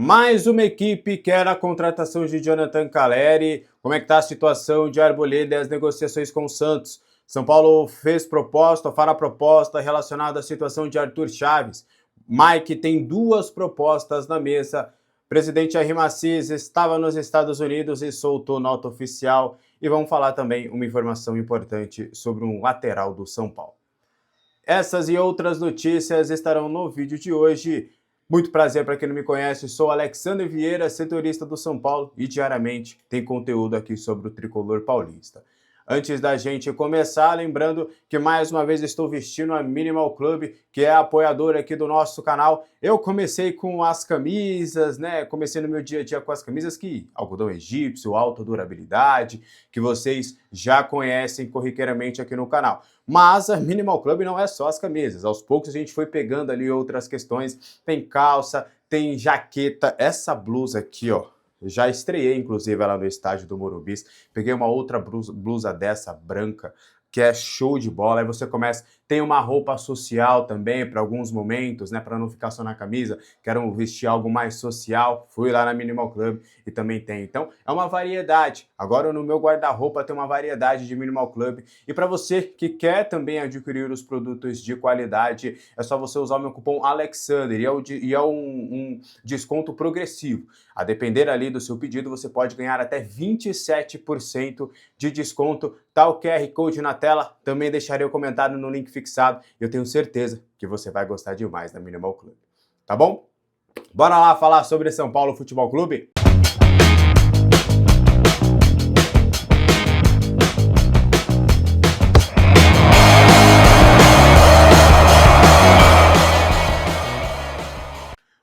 Mais uma equipe quer a contratação de Jonathan Calleri. Como é que está a situação de Arboleda e as negociações com o Santos? São Paulo fez proposta, fará proposta relacionada à situação de Arthur Chaves. Mike tem duas propostas na mesa. Presidente Jair Massis estava nos Estados Unidos e soltou nota oficial. E vamos falar também uma informação importante sobre um lateral do São Paulo. Essas e outras notícias estarão no vídeo de hoje. Muito prazer para quem não me conhece, sou Alexandre Vieira, setorista do São Paulo e diariamente tem conteúdo aqui sobre o tricolor paulista. Antes da gente começar, lembrando que mais uma vez estou vestindo a Minimal Club, que é apoiadora aqui do nosso canal. Eu comecei com as camisas, né? Comecei no meu dia a dia com as camisas algodão egípcio, alta durabilidade, que vocês já conhecem corriqueiramente aqui no canal. Mas a Minimal Club não é só as camisas. Aos poucos a gente foi pegando ali outras questões. Tem calça, tem jaqueta. Essa blusa aqui, ó. Já estreiei, inclusive, ela no estádio do Morumbi. Peguei uma outra blusa dessa, branca, que é show de bola. Aí você começa... Tem uma roupa social também, para alguns momentos, né? Para não ficar só na camisa. Quero vestir algo mais social. Fui lá na Minimal Club e também tem. Então, é uma variedade. Agora, no meu guarda-roupa tem uma variedade de Minimal Club. E para você que quer também adquirir os produtos de qualidade, é só você usar o meu cupom Alexander. E é um desconto progressivo. A depender ali do seu pedido, você pode ganhar até 27% de desconto. Tá o QR Code na tela, também deixarei o comentário no link fixado. Eu tenho certeza que você vai gostar demais da Minimal Club. Tá bom? Bora lá falar sobre São Paulo Futebol Clube?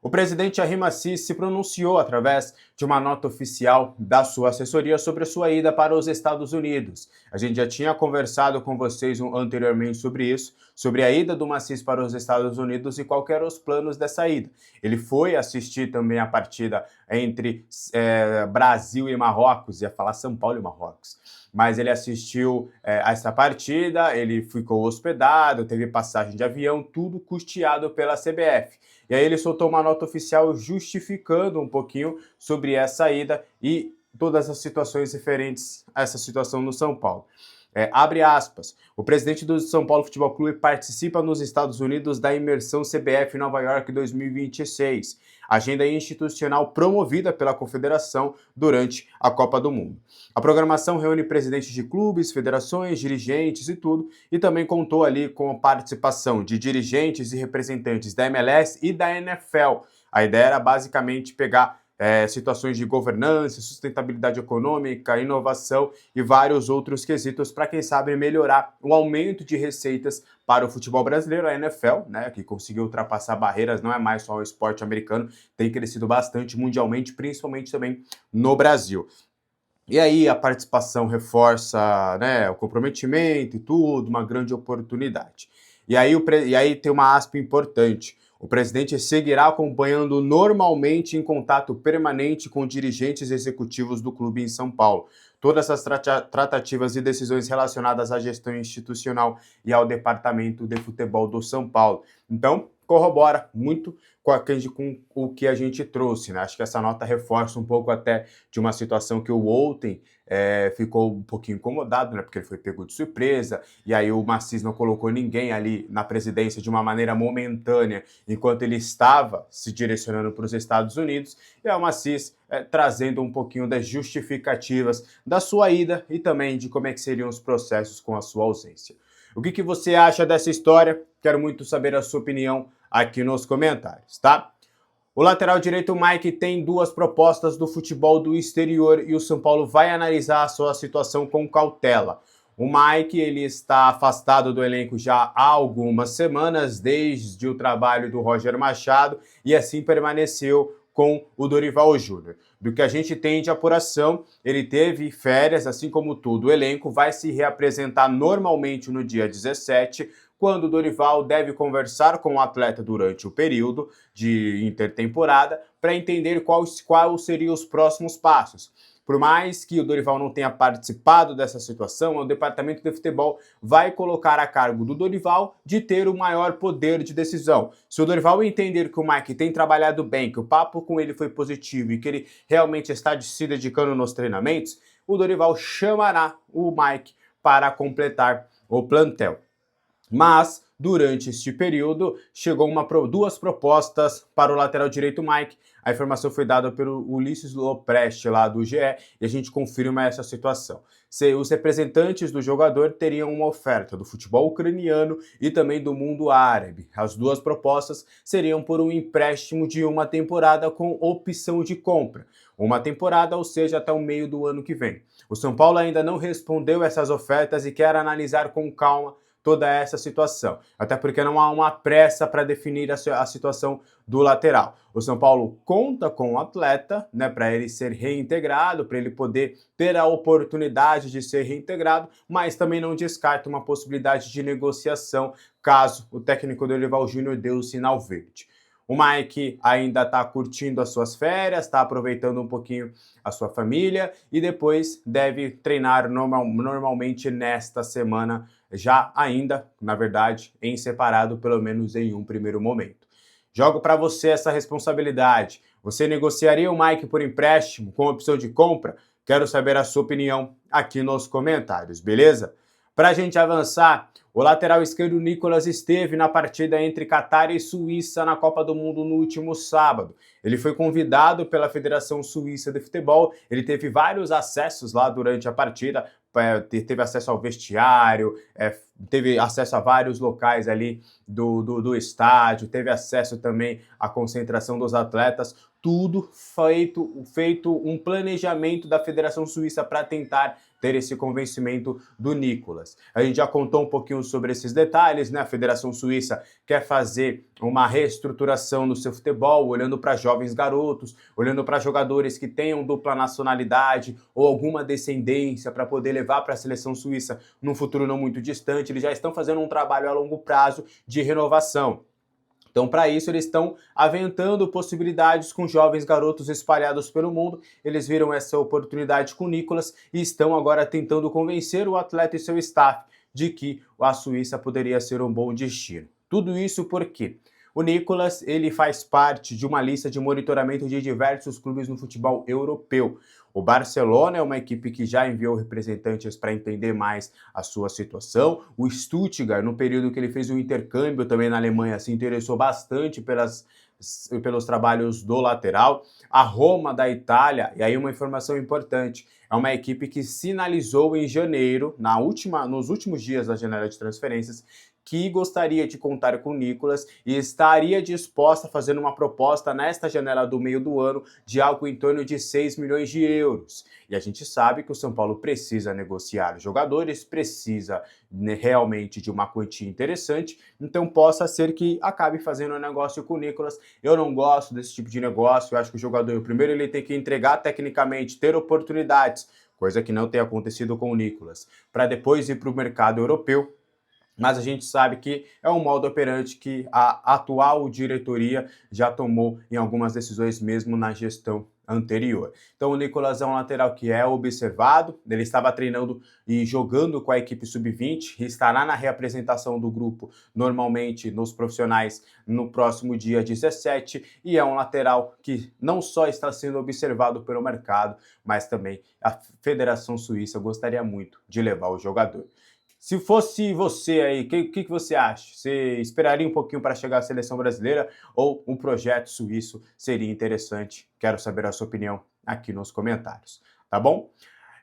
O presidente Jair Massis se pronunciou através de uma nota oficial da sua assessoria sobre a sua ida para os Estados Unidos. A gente já tinha conversado com vocês anteriormente sobre isso, sobre a ida do Massis para os Estados Unidos e quais eram os planos dessa ida. Ele foi assistir também a partida entre Brasil e Marrocos, ia falar São Paulo e Marrocos. Mas ele assistiu a essa partida, ele ficou hospedado, teve passagem de avião, tudo custeado pela CBF. E aí ele soltou uma nota oficial justificando um pouquinho sobre essa ida e todas as situações referentes a essa situação no São Paulo. Abre aspas, o presidente do São Paulo Futebol Clube participa nos Estados Unidos da imersão CBF Nova York 2026, agenda institucional promovida pela Confederação durante a Copa do Mundo. A programação reúne presidentes de clubes, federações, dirigentes e tudo, e também contou ali com a participação de dirigentes e representantes da MLS e da NFL. A ideia era basicamente pegar situações de governança, sustentabilidade econômica, inovação e vários outros quesitos para, quem sabe, melhorar o aumento de receitas para o futebol brasileiro. A NFL, né, que conseguiu ultrapassar barreiras, não é mais só o esporte americano, tem crescido bastante mundialmente, principalmente também no Brasil. E aí a participação reforça, né, o comprometimento e tudo, uma grande oportunidade. E aí tem uma aspa importante. O presidente seguirá acompanhando normalmente em contato permanente com dirigentes executivos do clube em São Paulo. Todas as tratativas e decisões relacionadas à gestão institucional e ao departamento de futebol do São Paulo. Então, corrobora muito com o que a gente trouxe, né? Acho que essa nota reforça um pouco até de uma situação que o Outen ficou um pouquinho incomodado, né? Porque ele foi pego de surpresa, e aí o Massis não colocou ninguém ali na presidência de uma maneira momentânea, enquanto ele estava se direcionando para os Estados Unidos, e o Massis trazendo um pouquinho das justificativas da sua ida e também de como é que seriam os processos com a sua ausência. O que você acha dessa história? Quero muito saber a sua opinião aqui nos comentários, tá? O lateral direito Mike tem duas propostas do futebol do exterior e o São Paulo vai analisar a sua situação com cautela. O Mike, ele está afastado do elenco já há algumas semanas, desde o trabalho do Roger Machado, e assim permaneceu com o Dorival Júnior. Do que a gente tem de apuração, ele teve férias, assim como todo o elenco, vai se reapresentar normalmente no dia 17, quando o Dorival deve conversar com o atleta durante o período de intertemporada para entender quais seriam os próximos passos. Por mais que o Dorival não tenha participado dessa situação, o departamento de futebol vai colocar a cargo do Dorival de ter o maior poder de decisão. Se o Dorival entender que o Mike tem trabalhado bem, que o papo com ele foi positivo e que ele realmente está se dedicando nos treinamentos, o Dorival chamará o Mike para completar o plantel. Mas, durante este período, chegou duas propostas para o lateral direito Mike. A informação foi dada pelo Ulisses Lopresti, lá do GE, e a gente confirma essa situação. Os representantes do jogador teriam uma oferta do futebol ucraniano e também do mundo árabe. As duas propostas seriam por um empréstimo de uma temporada com opção de compra. Uma temporada, ou seja, até o meio do ano que vem. O São Paulo ainda não respondeu essas ofertas e quer analisar com calma toda essa situação, até porque não há uma pressa para definir a situação do lateral. O São Paulo conta com o atleta, né, para ele ser reintegrado, para ele poder ter a oportunidade de ser reintegrado, mas também não descarta uma possibilidade de negociação caso o técnico Dorival Júnior dê o sinal verde. O Mike ainda está curtindo as suas férias, está aproveitando um pouquinho a sua família e depois deve treinar normalmente nesta semana, já ainda, na verdade, em separado, pelo menos em um primeiro momento. Jogo para você essa responsabilidade. Você negociaria o Mike por empréstimo com opção de compra? Quero saber a sua opinião aqui nos comentários, beleza? Para a gente avançar, o lateral esquerdo Nicolas esteve na partida entre Catar e Suíça na Copa do Mundo no último sábado. Ele foi convidado pela Federação Suíça de Futebol, ele teve vários acessos lá durante a partida, teve acesso ao vestiário, teve acesso a vários locais ali do estádio, teve acesso também à concentração dos atletas, tudo feito um planejamento da Federação Suíça para tentar ter esse convencimento do Nicolas. A gente já contou um pouquinho sobre esses detalhes, né? A Federação Suíça quer fazer uma reestruturação no seu futebol, olhando para jovens garotos, olhando para jogadores que tenham dupla nacionalidade ou alguma descendência para poder levar para a seleção suíça num futuro não muito distante. Eles já estão fazendo um trabalho a longo prazo de renovação. Então, para isso, eles estão aventando possibilidades com jovens garotos espalhados pelo mundo. Eles viram essa oportunidade com o Nicolas e estão agora tentando convencer o atleta e seu staff de que a Suíça poderia ser um bom destino. Tudo isso porque o Nicolas, ele faz parte de uma lista de monitoramento de diversos clubes no futebol europeu. O Barcelona é uma equipe que já enviou representantes para entender mais a sua situação. O Stuttgart, no período que ele fez o intercâmbio também na Alemanha, se interessou bastante pelos trabalhos do lateral. A Roma da Itália, e aí uma informação importante, é uma equipe que sinalizou em janeiro, nos últimos dias da janela de transferências, que gostaria de contar com o Nicolas e estaria disposta a fazer uma proposta nesta janela do meio do ano de algo em torno de 6 milhões de euros. E a gente sabe que o São Paulo precisa negociar jogadores, precisa realmente de uma quantia interessante, então possa ser que acabe fazendo um negócio com o Nicolas. Eu não gosto desse tipo de negócio, eu acho que o jogador, primeiro ele tem que entregar tecnicamente, ter oportunidades, coisa que não tem acontecido com o Nicolas, para depois ir para o mercado europeu. Mas a gente sabe que é um modo operante que a atual diretoria já tomou em algumas decisões mesmo na gestão anterior. Então o Nicolas é um lateral que é observado, ele estava treinando e jogando com a equipe sub-20, estará na reapresentação do grupo normalmente nos profissionais no próximo dia 17 e é um lateral que não só está sendo observado pelo mercado, mas também a Federação Suíça gostaria muito de levar o jogador. Se fosse você aí, o que você acha? Você esperaria um pouquinho para chegar à seleção brasileira ou um projeto suíço seria interessante? Quero saber a sua opinião aqui nos comentários, tá bom?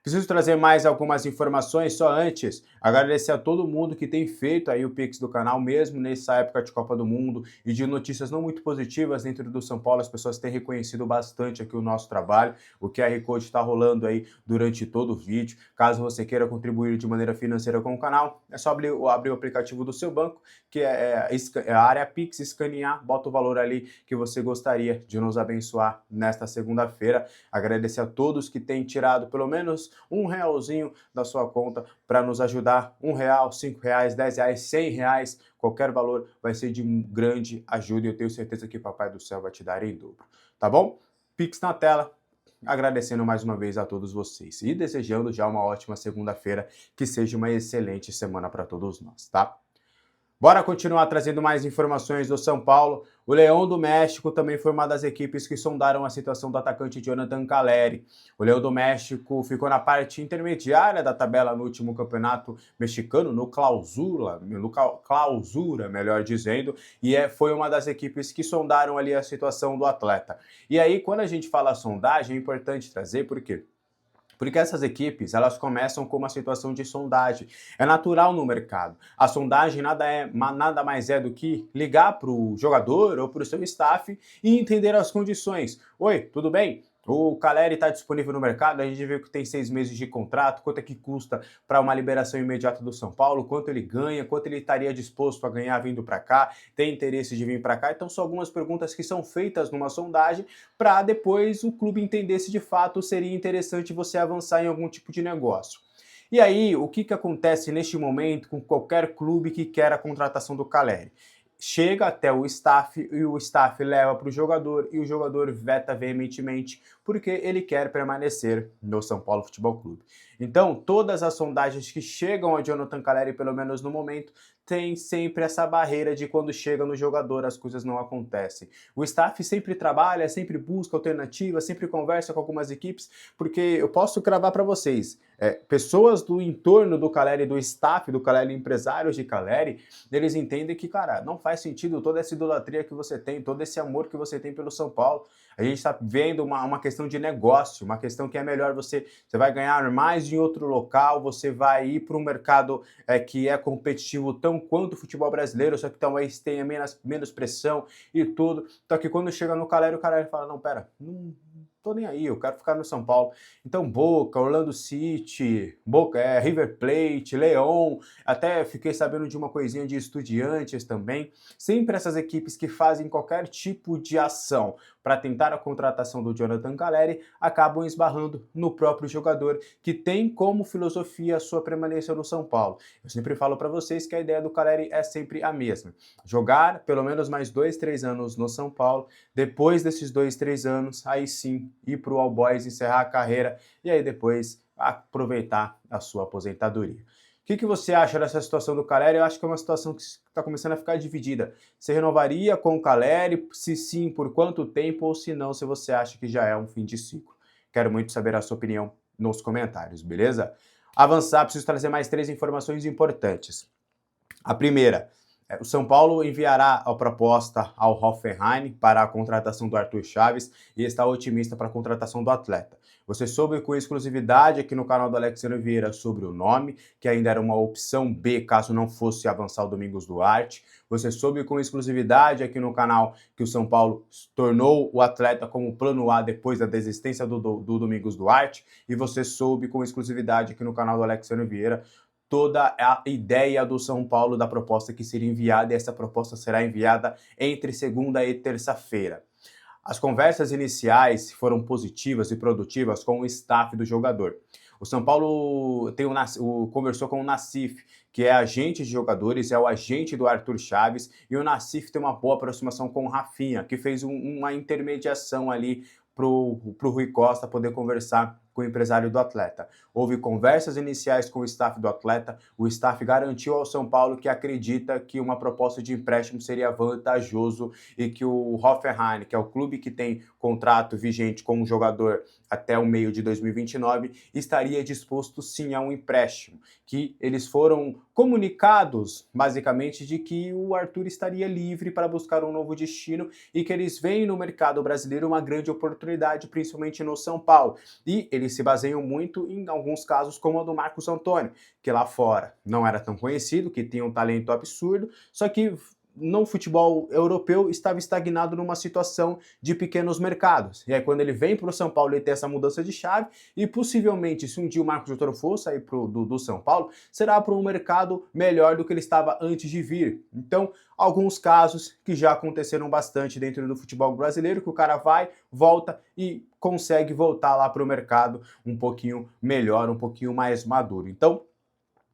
Preciso trazer mais algumas informações, só antes, agradecer a todo mundo que tem feito aí o Pix do canal, mesmo nessa época de Copa do Mundo e de notícias não muito positivas dentro do São Paulo, as pessoas têm reconhecido bastante aqui o nosso trabalho, o QR Code está rolando aí durante todo o vídeo. Caso você queira contribuir de maneira financeira com o canal, é só abrir o aplicativo do seu banco, que é a área Pix, escanear, bota o valor ali que você gostaria de nos abençoar nesta segunda-feira. Agradecer a todos que têm tirado pelo menos R$1 da sua conta para nos ajudar. R$1, R$5, R$10, R$100, qualquer valor vai ser de grande ajuda e eu tenho certeza que Papai do Céu vai te dar em dobro, tá bom? Pix na tela, agradecendo mais uma vez a todos vocês e desejando já uma ótima segunda-feira, que seja uma excelente semana para todos nós, tá? Bora continuar trazendo mais informações do São Paulo. O Leão do México também foi uma das equipes que sondaram a situação do atacante Jonathan Calleri. O Leão do México ficou na parte intermediária da tabela no último campeonato mexicano, no clausura, melhor dizendo, e foi uma das equipes que sondaram ali a situação do atleta. E aí, quando a gente fala sondagem, é importante trazer, por quê? Porque essas equipes, elas começam com uma situação de sondagem. É natural no mercado. A sondagem nada mais é do que ligar para o jogador ou para o seu staff e entender as condições. Oi, tudo bem? O Calleri está disponível no mercado, a gente viu que tem 6 meses de contrato, quanto é que custa para uma liberação imediata do São Paulo, quanto ele ganha, quanto ele estaria disposto a ganhar vindo para cá, tem interesse de vir para cá. Então são algumas perguntas que são feitas numa sondagem para depois o clube entender se de fato seria interessante você avançar em algum tipo de negócio. E aí, o que acontece neste momento com qualquer clube que quer a contratação do Calleri? Chega até o staff e o staff leva para o jogador e o jogador veta veementemente porque ele quer permanecer no São Paulo Futebol Clube. Então, todas as sondagens que chegam a Jonathan Calleri, pelo menos no momento, tem sempre essa barreira de quando chega no jogador as coisas não acontecem. O staff sempre trabalha, sempre busca alternativas, sempre conversa com algumas equipes, porque eu posso cravar para vocês, pessoas do entorno do Calleri, do staff do Calleri, empresários de Calleri, eles entendem que, cara, não faz sentido toda essa idolatria que você tem, todo esse amor que você tem pelo São Paulo. A gente está vendo uma questão de negócio, uma questão que é melhor você vai ganhar mais em outro local, você vai ir para um mercado que é competitivo tão quanto o futebol brasileiro, só que talvez tenha menos pressão e tudo. Então que quando chega no Calleri, o Calleri fala, não, pera, não tô nem aí, eu quero ficar no São Paulo. Então Boca, Orlando City, River Plate, León, até fiquei sabendo de uma coisinha de Estudiantes também. Sempre essas equipes que fazem qualquer tipo de ação para tentar a contratação do Jonathan Calleri acabam esbarrando no próprio jogador, que tem como filosofia a sua permanência no São Paulo. Eu sempre falo para vocês que a ideia do Calleri é sempre a mesma. Jogar pelo menos mais 2, 3 anos no São Paulo, depois desses 2, 3 anos, aí sim ir para o All Boys, encerrar a carreira e aí depois aproveitar a sua aposentadoria. O que você acha dessa situação do Calleri? Eu acho que é uma situação que está começando a ficar dividida. Você renovaria com o Calleri? Se sim, por quanto tempo? Ou se não, se você acha que já é um fim de ciclo? Quero muito saber a sua opinião nos comentários, beleza? Avançar, preciso trazer mais 3 informações importantes. A primeira, o São Paulo enviará a proposta ao Hoffenheim para a contratação do Arthur Chaves e está otimista para a contratação do atleta. Você soube com exclusividade aqui no canal do Alexandre Vieira sobre o nome, que ainda era uma opção B caso não fosse avançar o Domingos Duarte. Você soube com exclusividade aqui no canal que o São Paulo tornou o atleta como plano A depois da desistência do Domingos Duarte. E você soube com exclusividade aqui no canal do Alexandre Vieira toda a ideia do São Paulo da proposta que seria enviada, e essa proposta será enviada entre segunda e terça-feira. As conversas iniciais foram positivas e produtivas com o staff do jogador. O São Paulo conversou com o Nassif, que é agente de jogadores, é o agente do Arthur Chaves, e o Nassif tem uma boa aproximação com o Rafinha, que fez uma intermediação ali para o Rui Costa poder conversar com o empresário do atleta. Houve conversas iniciais com o staff do atleta, o staff garantiu ao São Paulo que acredita que uma proposta de empréstimo seria vantajoso e que o Hoffenheim, que é o clube que tem contrato vigente com o jogador até o meio de 2029, estaria disposto sim a um empréstimo, que eles foram comunicados basicamente de que o Arthur estaria livre para buscar um novo destino e que eles veem no mercado brasileiro uma grande oportunidade, principalmente no São Paulo. E eles se baseiam muito em alguns casos como a do Marcos Antônio, que lá fora não era tão conhecido, que tinha um talento absurdo, só que no futebol europeu estava estagnado numa situação de pequenos mercados. E aí quando ele vem para o São Paulo, ele tem essa mudança de chave e possivelmente, se um dia o Marcos Antônio for sair do São Paulo, será para um mercado melhor do que ele estava antes de vir. Então, alguns casos que já aconteceram bastante dentro do futebol brasileiro, que o cara vai, volta e consegue voltar lá para o mercado um pouquinho melhor, um pouquinho mais maduro. Então,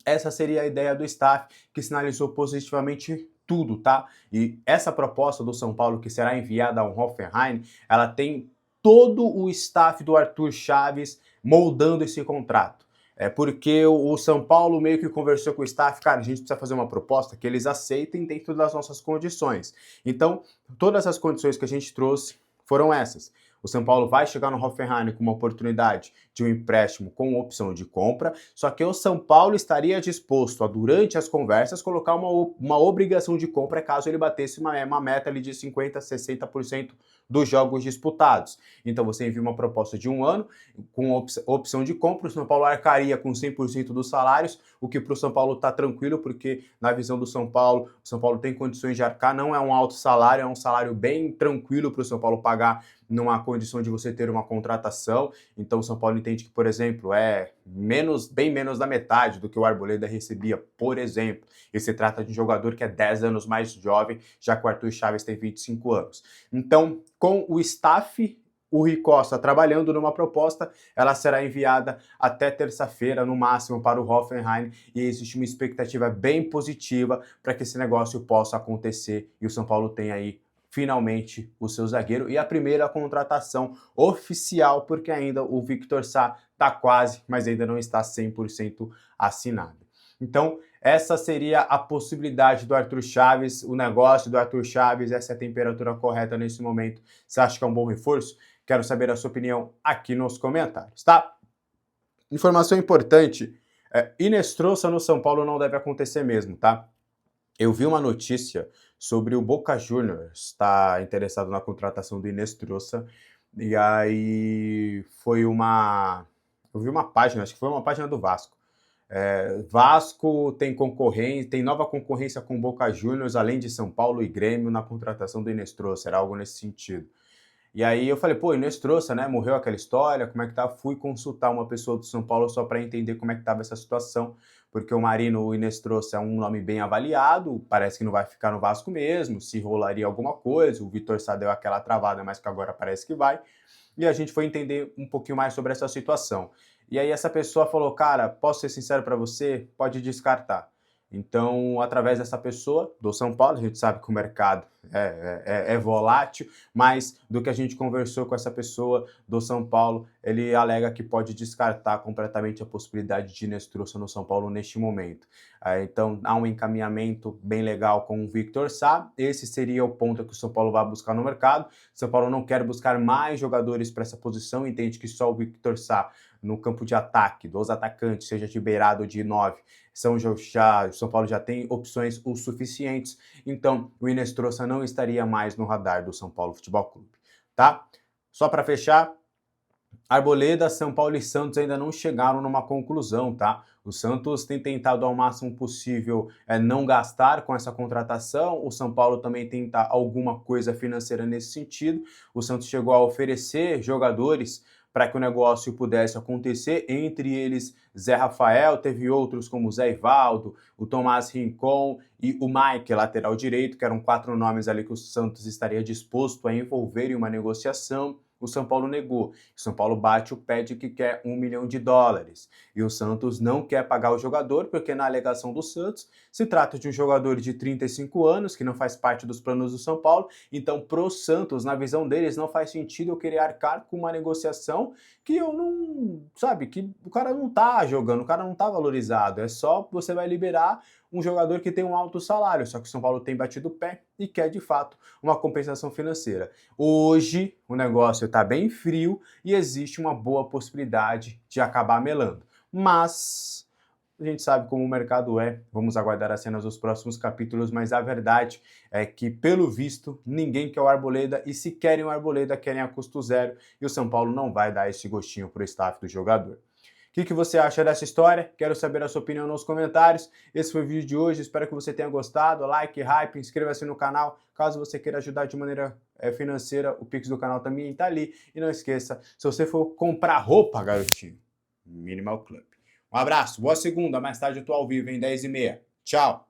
essa seria a ideia do staff, que sinalizou positivamente tudo, tá? E essa proposta do São Paulo, que será enviada ao Hoffenheim, ela tem todo o staff do Arthur Chaves moldando esse contrato. É porque o São Paulo meio que conversou com o staff, cara, a gente precisa fazer uma proposta que eles aceitem dentro das nossas condições. Então, todas as condições que a gente trouxe foram essas. O São Paulo vai chegar no Hoffenheim com uma oportunidade de um empréstimo com opção de compra, só que o São Paulo estaria disposto a, durante as conversas, colocar uma obrigação de compra caso ele batesse uma meta ali de 50%, 60% dos jogos disputados. Então você envia uma proposta de 1 ano, com opção de compra, o São Paulo arcaria com 100% dos salários, o que para o São Paulo está tranquilo, porque na visão do São Paulo, o São Paulo tem condições de arcar, não é um alto salário, é um salário bem tranquilo para o São Paulo pagar numa condição de você ter uma contratação. Então o São Paulo entende que, por exemplo, é bem menos da metade do que o Arboleda recebia, por exemplo. E se trata de um jogador que é 10 anos mais jovem, já que o Arthur Chaves tem 25 anos. Então, com o staff, o Rui Costa trabalhando numa proposta, ela será enviada até terça-feira, no máximo, para o Hoffenheim, e existe uma expectativa bem positiva para que esse negócio possa acontecer e o São Paulo tenha aí finalmente o seu zagueiro e a primeira contratação oficial, porque ainda o Victor Sá está quase, mas ainda não está 100% assinado. Então, essa seria a possibilidade do Arthur Chaves, o negócio do Arthur Chaves, essa é a temperatura correta nesse momento. Você acha que é um bom reforço? Quero saber a sua opinião aqui nos comentários, tá? Informação importante, Inestrosa no São Paulo não deve acontecer mesmo, tá? Eu vi uma notícia sobre o Boca Juniors estar interessado na contratação do Inestrosa, e aí eu vi uma página, acho que foi uma página do Vasco. Vasco tem concorrência, tem nova concorrência com Boca Juniors, além de São Paulo e Grêmio, na contratação do Inestrosa, era algo nesse sentido. E aí eu falei, pô, Inestrosa, né? Morreu aquela história, como é que tá? Fui consultar uma pessoa do São Paulo só para entender como é que tava essa situação, porque o Marino Inestrosa é um nome bem avaliado, parece que não vai ficar no Vasco mesmo, se rolaria alguma coisa, o Vitor Sá deu aquela travada, mas que agora parece que vai. E a gente foi entender um pouquinho mais sobre essa situação. E aí essa pessoa falou, cara, posso ser sincero para você? Pode descartar. Então, através dessa pessoa, do São Paulo, a gente sabe que o mercado é volátil, mas do que a gente conversou com essa pessoa do São Paulo, ele alega que pode descartar completamente a possibilidade de Inestrosa no São Paulo neste momento. Então, há um encaminhamento bem legal com o Victor Sá, esse seria o ponto que o São Paulo vai buscar no mercado. O São Paulo não quer buscar mais jogadores para essa posição, entende que só o Victor Sá no campo de ataque, dos atacantes, seja de beirado de 9, o São Paulo já tem opções o suficientes, então o Inestrosa não estaria mais no radar do São Paulo Futebol Clube, tá? Só para fechar, Arboleda, São Paulo e Santos ainda não chegaram numa conclusão, tá? O Santos tem tentado ao máximo possível não gastar com essa contratação, o São Paulo também tenta alguma coisa financeira nesse sentido, o Santos chegou a oferecer jogadores para que o negócio pudesse acontecer, entre eles Zé Rafael, teve outros como Zé Ivaldo, o Tomás Rincon e o Mike, lateral direito, que eram 4 nomes ali que o Santos estaria disposto a envolver em uma negociação. O São Paulo negou. O São Paulo bate o pé de que quer $1 milhão. E o Santos não quer pagar o jogador, porque na alegação do Santos, se trata de um jogador de 35 anos, que não faz parte dos planos do São Paulo. Então, pro Santos, na visão deles, não faz sentido eu querer arcar com uma negociação que eu não... Sabe, que o cara não tá jogando, o cara não tá valorizado. É só você vai liberar um jogador que tem um alto salário, só que o São Paulo tem batido o pé e quer, de fato, uma compensação financeira. Hoje, o negócio está bem frio e existe uma boa possibilidade de acabar melando. Mas a gente sabe como o mercado é, vamos aguardar as cenas dos próximos capítulos, mas a verdade é que, pelo visto, ninguém quer o Arboleda, e se querem o Arboleda, querem a custo zero, e o São Paulo não vai dar esse gostinho para o staff do jogador. O que você acha dessa história? Quero saber a sua opinião nos comentários. Esse foi o vídeo de hoje, espero que você tenha gostado. Like, hype, inscreva-se no canal. Caso você queira ajudar de maneira financeira, o Pix do canal também está ali. E não esqueça, se você for comprar roupa, garotinho, Minimal Club. Um abraço, boa segunda, mais tarde eu tô ao vivo em 10h30. Tchau!